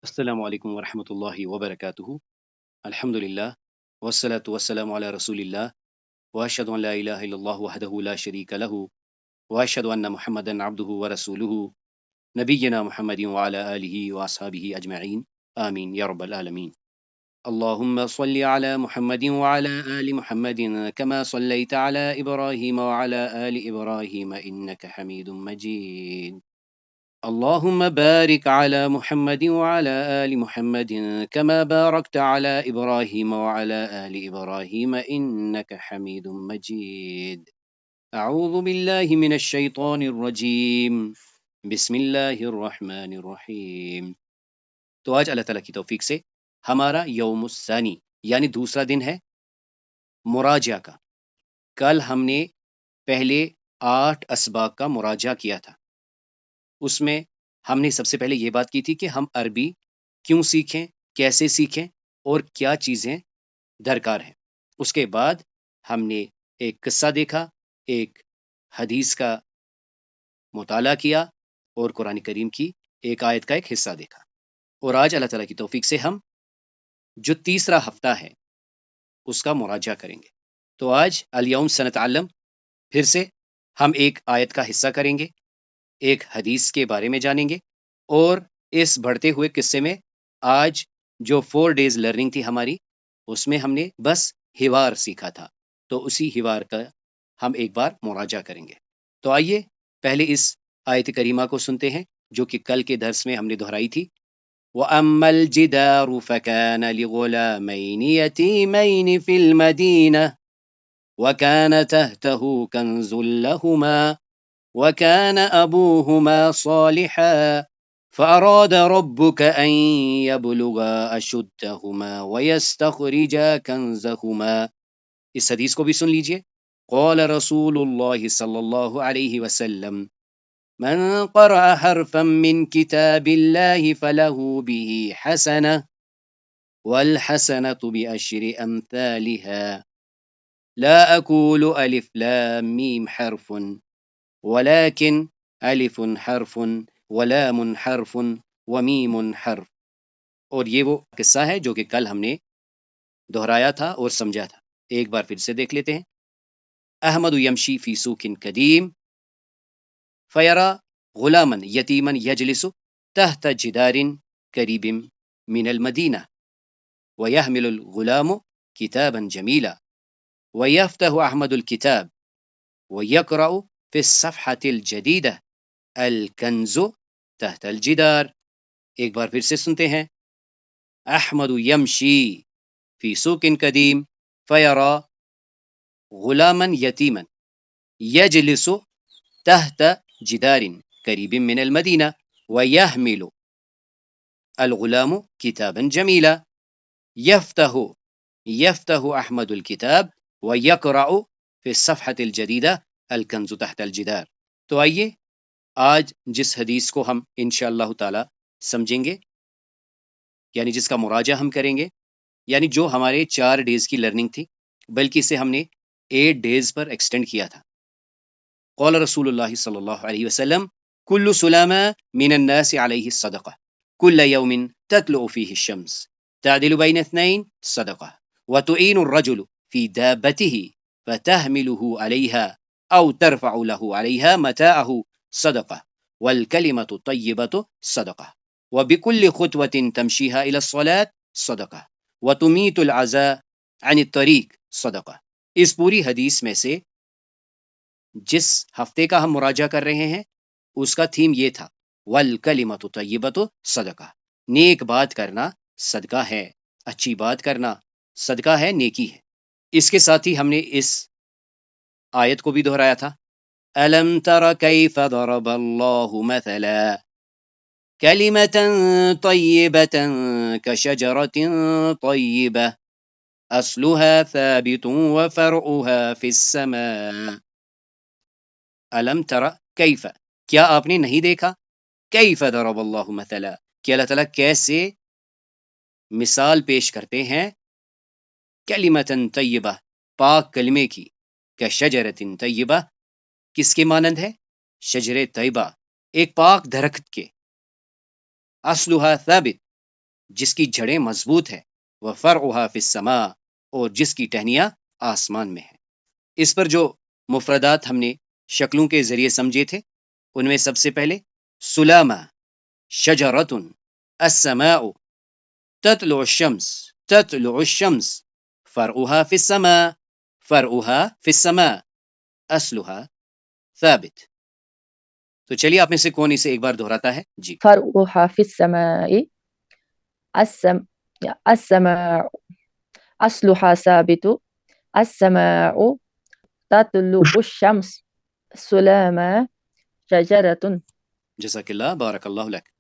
السلام علیکم ورحمۃ اللہ وبرکاتہ۔ الحمد للہ والصلاة والسلام علی رسول اللہ واشهد ان لا الہ الا اللہ وحدہ لا شریک لہ واشهد ان محمدا عبدہ ورسولہ نبینا محمد وعلی آلہ واصحابہ اجمعین آمین یا رب العالمین۔ اللهم صل على محمد وعلى آل محمد كما صليت على إبراهيم وعلى آل إبراهيم إنك حميد مجيد اللهم بارك على محمد وعلى آل محمد كما باركت على إبراهيم وعلى آل إبراهيم إنك حميد مجيد أعوذ بالله من الشيطان الرجيم بسم الله الرحمن الرحيم۔ تو آج اللہ تعالیٰ کی توفیق سے ہمارا یوم الثانی یعنی دوسرا دن ہے مراجعہ کا۔ کل ہم نے پہلے 8 اسباق کا مراجعہ کیا تھا۔ اس میں ہم نے سب سے پہلے یہ بات کی تھی کہ ہم عربی کیوں سیکھیں، کیسے سیکھیں اور کیا چیزیں درکار ہیں۔ اس کے بعد ہم نے ایک قصہ دیکھا، ایک حدیث کا مطالعہ کیا اور قرآن کریم کی ایک آیت کا ایک حصہ دیکھا۔ اور آج اللہ تعالیٰ کی توفیق سے ہم جو تیسرا ہفتہ ہے اس کا مراجعہ کریں گے۔ تو آج الیوم سنتعلم پھر سے ہم ایک آیت کا حصہ کریں گے، ایک حدیث کے بارے میں جانیں گے، اور اس بڑھتے ہوئے قصے میں آج جو 4 ڈیز لرننگ تھی ہماری، اس میں ہم نے بس حوار سیکھا تھا، تو اسی حوار کا ہم ایک بار مراجعہ کریں گے۔ تو آئیے پہلے اس آیت کریمہ کو سنتے ہیں جو کہ کل کے درس میں ہم نے دہرائی تھی۔ وَأَمَّا الْجِدَارُ فَكَانَ لِغُلَامَيْنِ يَتِيمَيْنِ فِي الْمَدِينَةِ وَكَانَ تَحْتَهُ كَنْزٌ لَهُمَا وَكَانَ أَبُوهُمَا صَالِحًا فَأَرَادَ رَبُّكَ أَن يَبْلُغَا أَشُدَّهُمَا وَيَسْتَخْرِجَا كَنْزَهُمَا۔ اس حدیث کو بھی سن لیجئے۔ قال رسول اللہ صلی اللہ علیہ وسلم من قرأ حرفا من كتاب الله فله به حسنة والحسنة بعشر أمثالها لا أقول ألف لام ميم حرف ولكن ألف حرف ولام حرف ومیم حرف۔ اور یہ وہ قصہ ہے جو کہ کل ہم نے دہرایا تھا اور سمجھا تھا۔ ایک بار پھر سے دیکھ لیتے ہیں۔ احمد یمشی فی سوق قدیم فیرا غلاما یتیما یجلس تحت جدار قریب من المدینہ ویحمل الغلام کتابا جمیلا ویفتح احمد الکتاب ویقرأ فی الصفحة الجدیدہ الکنز تحت الجدار۔ ایک بار پھر سے سنتے ہیں۔ احمد یمشی فی سوق قدیم فیرا غلاما یتیما یجلس تحت جدار قریب من المدینہ ویحمل الغلام کتابا جمیلا یفتح احمد الکتاب ویقرأ فی الصفحة الجدیدہ الکنز تحت الجدار۔ تو آئیے آج جس حدیث کو ہم انشاءاللہ تعالی سمجھیں گے، یعنی جس کا مراجعہ ہم کریں گے، یعنی جو ہمارے 4 ڈیز کی لرننگ تھی بلکہ اسے ہم نے 8 ڈیز پر ایکسٹینڈ کیا تھا۔ قال رسول اللہ صلی اللہ علیہ وسلم کل سلام من الناس علیہ الصدقہ کل یوم تطلع فیہ الشمس تعدل بین اثنین صدقہ وتعین الرجل فی دابته فتحمله علیها او ترفع له علیها متاعه صدقہ والکلمة الطیبة صدقہ وبكل خطوة تمشیها الى الصلاة صدقہ وتمیت العزاء عن الطریق صدقہ۔ اس پوری حدیث میں سے جس ہفتے کا ہم مراجعہ کر رہے ہیں اس کا تھیم یہ تھا والکلمۃ طیبۃ صدقہ، نیک بات کرنا صدقہ ہے، اچھی بات کرنا صدقہ ہے، نیکی ہے۔ اس کے ساتھ ہی ہم نے اس آیت کو بھی دہرایا تھا۔ الم تر کیف ضرب اللہ مثلا کلمۃ طیبۃ کشجرۃ طیبہ اصلها ثابت وفرعها في السماء۔ الم تر کیف، کیا آپ نے نہیں دیکھا، کیف ضرب اللہ مثلا، کہ اللہ تعالیٰ کیسے مثال پیش کرتے ہیں، کلمۃ طیبہ، پاک کلمے کی، کشجرۃ طیبہ، کس کے مانند ہے، شجر طیبہ، ایک پاک درخت کے، اصلها ثابت، جس کی جڑیں مضبوط ہے، وفرعها فی السماء، اور جس کی ٹہنیاں آسمان میں ہیں۔ اس پر جو مفردات ہم نے شکلوں کے ذریعے سمجھے تھے، ان میں سب سے پہلے سلامہ، شجرۃ، السماء، تطلع الشمس، تطلع الشمس، فرعها فی السماء، فرعها فی السماء، اصلها ثابت۔ تو چلیے آپ میں سے کون اسے ایک بار دہراتا ہے؟ جی فرعها في السماء، السم السماء أصلها ثابت، السماء تطلع الشمس، سلامة شجرة. جزاک اللہ، بارک اللہ لک۔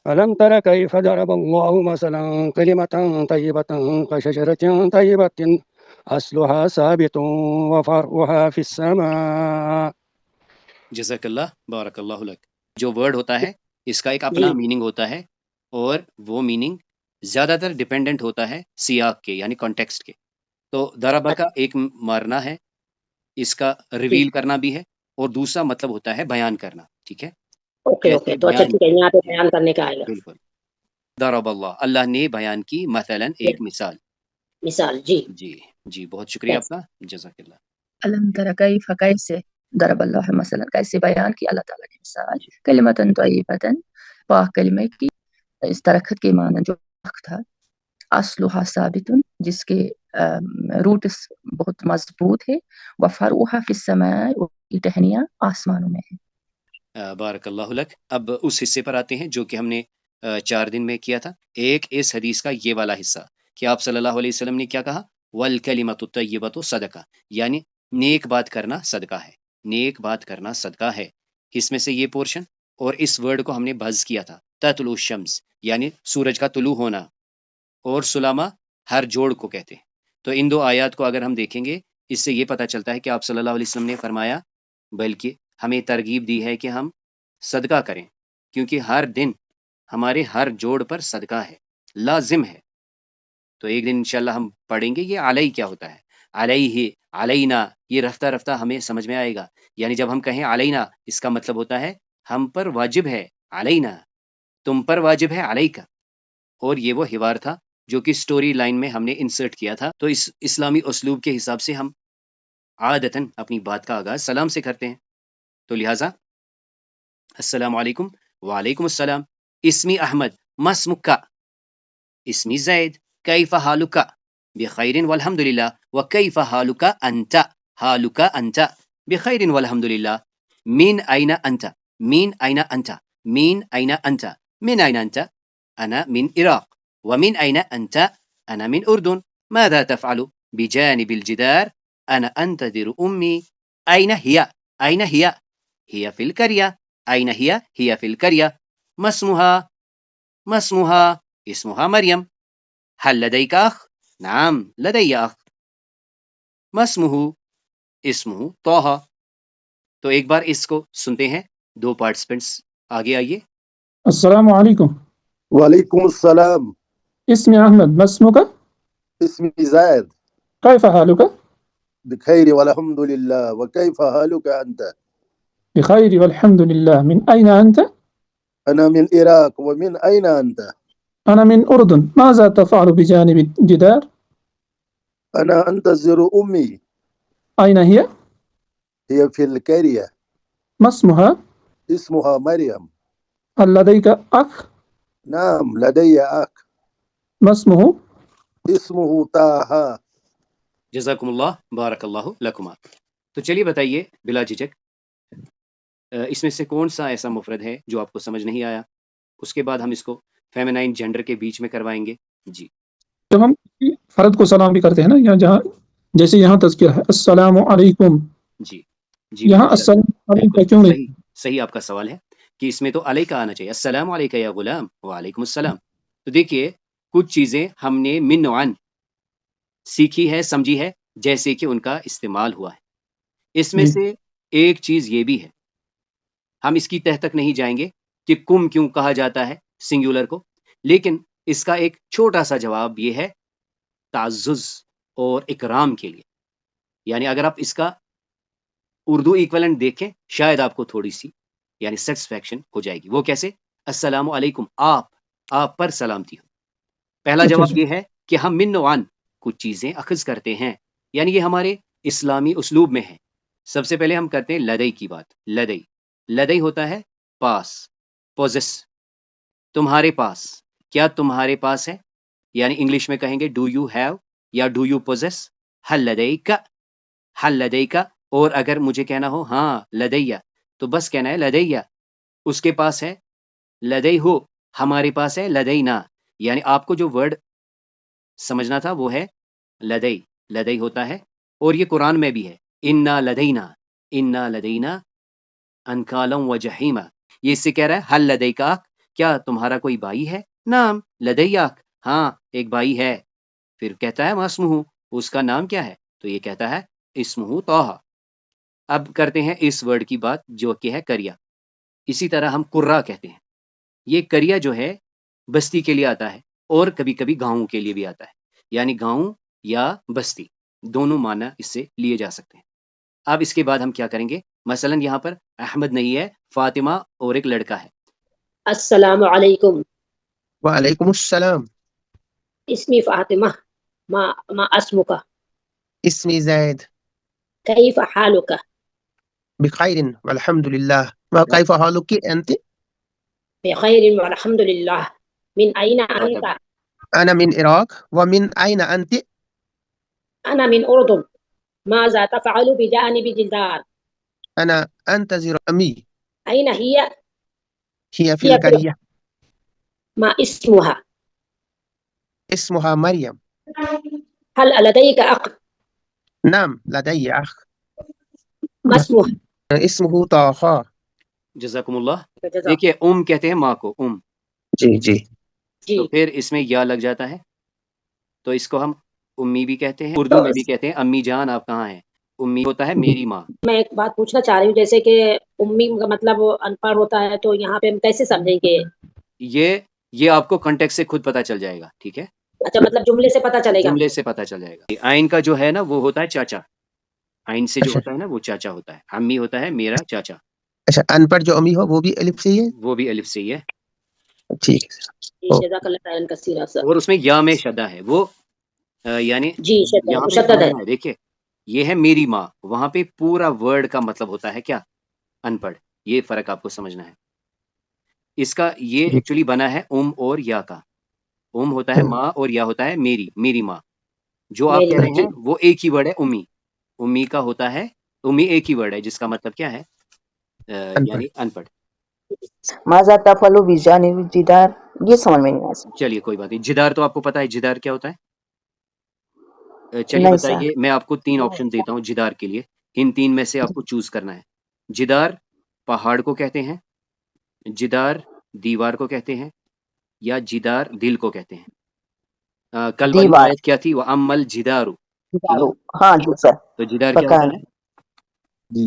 ألم تر كيف ضرب الله مثلا كلمة طيبة كشجرة طيبة أصلها ثابت وفرعها في السماء۔ جزاک اللہ، بارک اللہ لک۔ جو ورڈ ہوتا ہے اس کا ایک جی اپنا میننگ ہوتا ہے، اور وہ میننگ زیادہ تر ڈیپینڈنٹ ہوتا ہے سیاق کے، یعنی کانٹیکسٹ کے۔ تو ضربہ کا ایک مارنا ہے، اس کا ریویل کرنا بھی ہے، اور دوسرا مطلب ہوتا ہے بیان کرنا، ٹھیک ہے؟ اوکے کیسے اوکے، تو اچھا بیان ٹھیک ہے، یہاں پہ بیان کرنے کا آئے گا بالکل، ضرب اللہ، اللہ نے بیان کی، مثلا ایک مثال۔ مثال۔ جی جی جی، بہت شکریہ آپ کا، جزاک اللہ۔ علم تر کیف، کیسے ضرب اللہ مثلا، کیسے بیان کی اللہ تعالیٰ نے مثال، کلمتن طیبتن، پاک کلمے کی، اس درخت کے معنی جو پاک تھا، اصلها ثابتن، جس کے روٹس بہت مضبوط ہے، وفرعها فی السماء، اور کی ٹہنیاں آسمانوں میں ہیں۔ بارک اللہ لک۔ اب اس حصے پر آتے ہیں جو کہ ہم نے 4 دن میں کیا تھا۔ ایک اس حدیث کا یہ والا حصہ کہ آپ صلی اللہ علیہ وسلم نے کیا کہا، والکلمۃ الطیبۃ صدقہ، یعنی نیک بات کرنا صدقہ ہے، نیک بات کرنا صدقہ ہے۔ اس میں سے یہ پورشن اور اس ورڈ کو ہم نے بز کیا تھا، تطلع الشمس، یعنی سورج کا طلوع ہونا، اور سلامہ ہر جوڑ کو کہتے ہیں۔ تو ان دو آیات کو اگر ہم دیکھیں گے، اس سے یہ پتہ چلتا ہے کہ آپ صلی اللہ علیہ وسلم نے فرمایا، بلکہ ہمیں ترغیب دی ہے کہ ہم صدقہ کریں، کیونکہ ہر دن ہمارے ہر جوڑ پر صدقہ ہے، لازم ہے۔ تو ایک دن انشاءاللہ ہم پڑھیں گے یہ علیہ کیا ہوتا ہے، علیہ، علینا، یہ رفتہ رفتہ ہمیں سمجھ میں آئے گا۔ یعنی جب ہم کہیں علینا، اس کا مطلب ہوتا ہے ہم پر واجب ہے، علینا، تم پر واجب ہے، علیکا۔ اور یہ وہ حوار تھا جو کہ سٹوری لائن میں ہم نے انسرٹ کیا تھا۔ تو اس اسلامی اسلوب کے حساب سے ہم عادتاً اپنی بات کا آغاز سلام سے کرتے ہیں۔ تو لہٰذا السلام علیکم، وعلیکم السلام، اسمی احمد، ما اسمک، اسمی زید، کیف حالک، بخیر والحمد للہ، وکیف حالک انت، حالک انت، بخیر والحمد للہ، من این انت، من این انت، من این انت، من این انت، انا من عراق، ومن این انت، انا من اردن، ماذا تفعل بجانب الجدار، انا انتظر امي، این هي، این هي، هي في القرية، أين هي؟ هي في القرية. ما اسمها؟ ما اسمها؟ اسمها مريم. هل لديك أخ؟ نعم لدي أخ. ما اسمه؟ اسمه طه. تو ایک بار اس کو سنتے ہیں، دو پارٹیسپنٹس آگے آئیے۔ السلام علیکم، وعليكم السلام، اسمي أحمد، ما اسمك؟ اسمي زايد، كيف حالك؟ بخير والحمد لله، وكيف حالك أنت؟ بخير والحمد لله، من أين أنت؟ أنا من العراق، ومن أين أنت؟ أنا من أردن، ماذا تفعل بجانب الجدار؟ أنا أنتظر أمي، أين هي؟ هي في القرية، ما اسمها؟ اسمها مريم. هل لديك أخ؟ نعم لدي أخ، ما اسمه؟ اسمه طه. جزاکم اللہ، بارک اللہ لکما۔ تو چلیے بتائیے بلا جھجک، اس میں سے کون سا ایسا مفرد ہے جو آپ کو سمجھ نہیں آیا؟ اس کے بعد ہم اس کو فیمینائن جینڈر کے بیچ میں کروائیں گے۔ جی جب ہم فرد کو سلام بھی کرتے ہیں نا، جہاں جیسے یہاں تذکیہ ہے السلام علیکم، جی جی، یہاں ماشاء اللہ، السلام علیکم بالکل کیوں نہیں؟ صحیح صحیح آپ کا سوال ہے کہ اس میں تو علیہ کا آنا چاہیے، السلام علیکہ یا غلام، وعلیکم السلام۔ تو دیکھیے کچھ چیزیں ہم نے من عن سیکھی ہے، سمجھی ہے، جیسے کہ ان کا استعمال ہوا ہے۔ اس میں جی سے ایک چیز یہ بھی ہے، ہم اس کی تہ تک نہیں جائیں گے کہ کم کیوں کہا جاتا ہے سنگولر کو، لیکن اس کا ایک چھوٹا سا جواب یہ ہے، تعزز اور اکرام کے لیے۔ یعنی اگر آپ اس کا اردو ایکولنٹ دیکھیں، شاید آپ کو تھوڑی سی یعنی سیٹسفیکشن ہو جائے گی۔ وہ کیسے؟ السلام علیکم، آپ پر سلامتی ہو، پہلا اچھا جواب یہ ہے کہ ہم من وان کچھ چیزیں اخذ کرتے ہیں، یعنی یہ ہمارے اسلامی اسلوب میں ہے۔ سب سے پہلے ہم کرتے ہیں لدئی کی بات۔ لدئی لدئی ہوتا ہے پاس، پوزیس، تمہارے پاس، کیا تمہارے پاس ہے، یعنی انگلش میں کہیں گے ڈو یو ہیو یا ڈو یو پوزیس، حل لدیک، حل لدیک۔ اور اگر مجھے کہنا ہو ہاں لدیا، تو بس کہنا ہے لدیا، اس کے پاس ہے، لدئی ہو، ہمارے پاس ہے لدینا۔ یعنی آپ کو جو ورڈ سمجھنا تھا وہ ہے لدئی، لدئی ہوتا ہے، اور یہ قرآن میں بھی ہے، انا لدینا انکالم و جہیما۔ یہ اس سے کہہ رہا ہے حل لدیکا، کیا تمہارا کوئی بھائی ہے؟ نام لدیاک، ہاں ایک بھائی ہے۔ پھر کہتا ہے اسمہ، اس کا نام کیا ہے؟ تو یہ کہتا ہے اسمہ طہ۔ اب کرتے ہیں اس ورڈ کی بات جو کہ ہے کریا۔ اسی طرح ہم قرہ کہتے ہیں، یہ کریا جو ہے بستی کے لیے آتا ہے، اور کبھی کبھی گاؤں کے لیے بھی آتا ہے، یعنی گاؤں یا بستی دونوں معنی اس سے لیے جا سکتے ہیں۔ اب اس کے بعد ہم کیا کریں گے؟ مثلا یہاں پر احمد نہیں ہے، فاطمہ اور ایک لڑکا ہے۔ السلام علیکم، وعلیکم السلام، اسمی فاطمہ، ما اسمک، اسمی زید، کیف حالک، بخیر والحمد للہ، وکیف حالک انت؟ بخیر والحمد للہ، من این انت؟ انا من عراق، ومن این انت؟ انا من اردن، ماذا تفعل بجانب جدار؟ انا انتظر امی، این ہی؟ ہی فی هي القریہ، ما اسمها؟ اسمها مریم، هل لديك اخ؟ نعم لدی اخ، ما اسمه؟ اسمه طه۔ جزاکم اللہ۔ جزاک دیکھیے کہتے ہیں ماں کو جی جی، جی، تو پھر اس میں یا لگ جاتا ہے، تو اس کو ہم امی بھی کہتے ہیں، اردو میں بھی کہتے ہیں امی جان آپ کہاں ہیں۔ امی ہوتا ہے میری ماں۔ میں ایک بات پوچھنا چاہ رہی ہوں، جیسے کہ امی کا مطلب ان پڑھ ہوتا ہے، تو یہاں پہ ہم کیسے سمجھیں گے؟ یہ آپ کو کانٹیکٹ سے خود پتہ چل جائے گا، ٹھیک ہے، اچھا، مطلب جملے سے پتہ چلے گا؟ جملے سے پتہ چل جائے گا۔ آئین کا جو ہے نا وہ ہوتا ہے چاچا، آئین سے جو اچھا ہوتا ہے نا وہ چاچا ہوتا ہے، امی ہوتا ہے میرا چاچا، اچھا، ان پڑھ جو امی ہو وہ بھی الف سے ہی ہے؟ وہ بھی الف سے ہی ہے، ٹھیک ہے سر، جی، جزاک اللہ خیرا کثیرا سر۔ اور اس میں یا میں شدہ ہے، وہ یعنی جی، یہاں پہ مشدد ہے۔ سمجھنا ہے۔ دیکھیے یہ ہے میری ماں، وہاں پہ پورا ورڈ کا مطلب ہوتا ہے کیا؟ ان پڑھ۔ یہ فرق آپ کو سمجھنا ہے۔ اس کا یہ ایکچولی بنا ہے اور یا کا۔ ہوتا ہے ماں اور یا ہوتا ہے میری ماں۔ جو آپ میری کہہ ماں، رہے جی ہیں وہ ایک ہی ورڈ ہے امی کا ہوتا ہے، امی ایک ہی ورڈ ہے جس کا مطلب کیا ہے؟ ان پڑھ۔ یعنی ان پڑھ۔ ماذا تفعل بجانب الجدار، یہ سمجھ میں نہیں آیا چلیے کوئی بات نہیں، جدار تو آپ کو پتا ہے جدار کیا ہوتا ہے؟ چلیے نہیں بتائیے، سر۔ میں آپ کو 3 آپشن دیتا ہوں جدار کے لیے، ان 3 میں سے آپ کو چوز کرنا ہے۔ جدار پہاڑ کو کہتے ہیں، جدار دیوار کو کہتے ہیں، یا جدار دل کو کہتے ہیں۔ کل والی دیوار، آیت کیا تھی؟ وَأَمَّا الْجِدَارُ، تھی نا؟ ہاں جی سر، تو جدار کیا پکا ہوتا ہے؟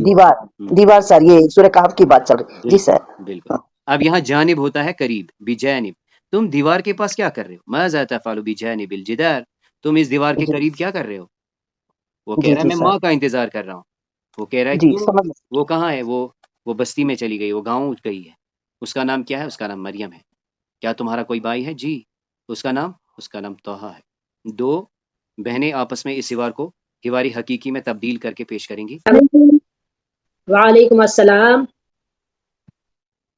دیوار، دیوار سر، یہ سورہ کہف کی بات چل رہی جی بالکل سر۔ بالکل۔ اب یہاں جانب ہوتا ہے قریب، بجانب، تم دیوار کے پاس کیا کر رہے ہو؟ ماذا تفعل بجانب الجدار، تم اس دیوار کے قریب کیا کر رہے ہو؟ وہ کہہ جی رہا ہے جی میں سر، ماں کا انتظار کر رہا ہوں۔ وہ کہہ رہا ہے جی کیوں؟ سمجھ وہ کہاں ہے؟ وہ بستی میں چلی گئی، وہ گاؤں گئی ہے۔ اس کا نام کیا ہے؟ اس کا نام مریم ہے۔ کیا تمہارا کوئی بھائی ہے؟ جی۔ اس کا نام طہ ہے۔ 2 بہنیں آپس میں اس حوار کو حواری حقیقی میں تبدیل کر کے پیش کریں گی۔ وعلیکم السلام،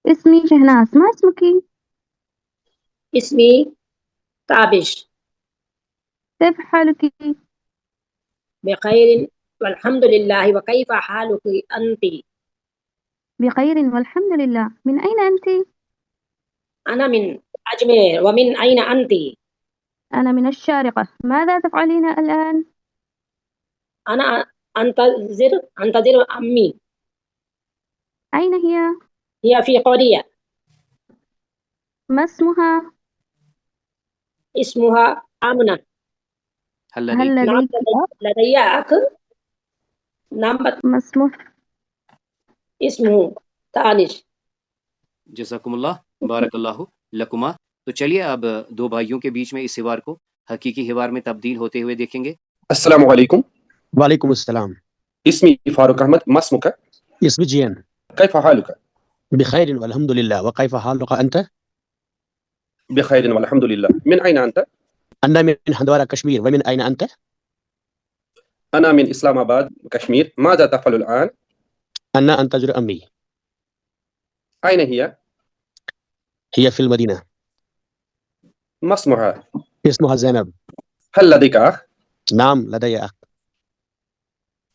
اسمي شهناز، ما اسمك؟ اسمی تابش، كيف حالك؟ بخیر والحمد للہ، وکیف حالک انت؟ بخير والحمد لله، من أين أنت؟ انا من اجمیر، ومن این انت؟ أنا من الشارقة، ماذا تفعلين الآن؟ انا انتظر امی، أين هي؟ هي فی قریہ، ما اسمها؟ اسمها آمنہ، حل هل لديك نام لديك لدی اخ، نام ما اسمه؟ اسمه تانش۔ جزاکم اللہ، بارک اللہ لکما۔ تو چلیے اب 2 بھائیوں کے بیچ میں اس حوار کو حقیقی حوار میں تبدیل ہوتے ہوئے دیکھیں گے۔ السلام علیکم، وعلیکم السلام، اسمی فاروق احمد، ما اسمك؟ اسمي جيان، كيف حالك؟ بخير والحمد لله، وكيف حالك أنت؟ بخير والحمد لله، من أين أنت؟ أنا من حندوارة كشمير ومن أين أنت؟ أنا من إسلام آباد كشمير. ماذا تفعل الآن؟ أنا أنتظر أمي. أين هي؟ هي في المدينة. ما اسمها؟ اسمها زينب. هل لديك أخ؟ نعم لدي أخ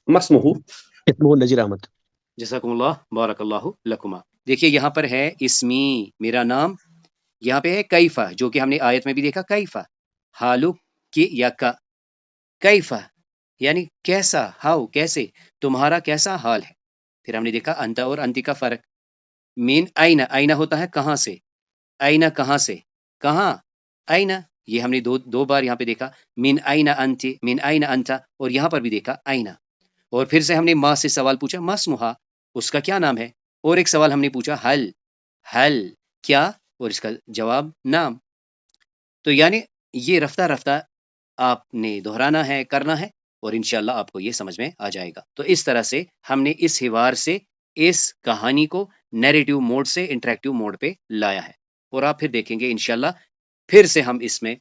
ما اسمه؟ اسمه نذیر احمد. جزاکم اللہ بارک اللہ لکما. دیکھیے یہاں پر ہے اسمی میرا نام، یہاں پہ ہے کیفا جو کہ ہم نے آیت میں بھی دیکھا کیفا، حالو کی یا کا کیفا یعنی کیسا، ہاؤ کیسے، تمہارا کیسا حال ہے. پھر ہم نے دیکھا انتا اور انتی کا فرق. مین آئینہ، آئینہ ہوتا ہے کہاں سے، آئینہ کہاں سے، کہاں آئینہ، یہ ہم نے دو بار یہاں پہ دیکھا مین آئینہ انتی، مین آئینہ انتا، اور یہاں پر بھی دیکھا آئینہ. اور پھر سے ہم نے ماں سے سوال پوچھا مسموہا، اس کا کیا نام ہے، اور ایک سوال ہم نے پوچھا حل کیا، اور اس کا جواب نام. تو یعنی یہ رفتہ رفتہ آپ نے دہرانا ہے، کرنا ہے، اور انشاءاللہ آپ کو یہ سمجھ میں آ جائے گا. تو اس طرح سے ہم نے اس حوار سے اس کہانی کو نیریٹو موڈ سے انٹریکٹیو موڈ پہ لایا ہے، اور آپ پھر دیکھیں گے انشاءاللہ پھر سے ہم اس میں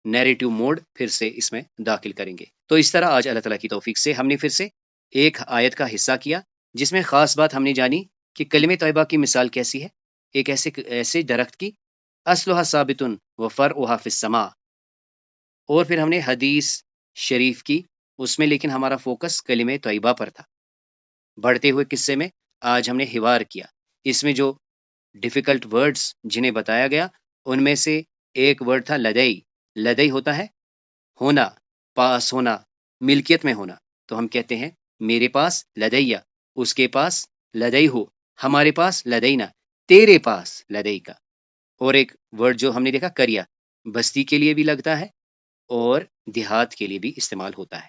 نیریٹو موڈ پھر سے اس میں داخل کریں گے. تو اس طرح آج اللہ تعالیٰ کی توفیق سے ہم نے پھر سے ایک آیت کا حصہ کیا جس میں خاص بات ہم نے جانی کہ کلمہ طیبہ کی مثال کیسی ہے، ایک ایسے درخت کی اصلھا ثابت و فرعھا فی السماء. اور پھر ہم نے حدیث شریف کی، اس میں لیکن ہمارا فوکس کلمہ طیبہ پر تھا. بڑھتے ہوئے قصے میں آج ہم نے حوار کیا، اس میں جو ڈیفیکلٹ ورڈز جنہیں بتایا گیا ان میں سے ایک ورڈ تھا لدئی. لدئی ہوتا ہے ہونا، پاس ہونا، ملکیت میں ہونا. تو ہم کہتے ہیں میرے پاس لدیا، اس کے پاس لدئی ہو، ہمارے پاس لدینا، تیرے پاس لدئی کا. اور ایک ورڈ جو ہم نے دیکھا کریا، بستی کے لیے بھی لگتا ہے اور دیہات کے لیے بھی استعمال ہوتا ہے.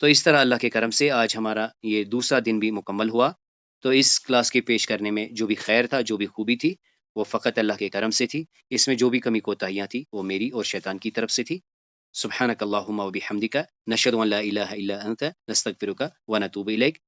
تو اس طرح اللہ کے کرم سے آج ہمارا یہ دوسرا دن بھی مکمل ہوا. تو اس کلاس کے پیش کرنے میں جو بھی خیر تھا، جو بھی خوبی تھی، وہ فقط اللہ کے کرم سے تھی. اس میں جو بھی کمی کوتاہیاں تھی وہ میری اور شیطان کی طرف سے تھی. سبحانک اللہم و بحمدک، نشہد ان لا الہ الا انت، نستغفرک و نتوب الیک.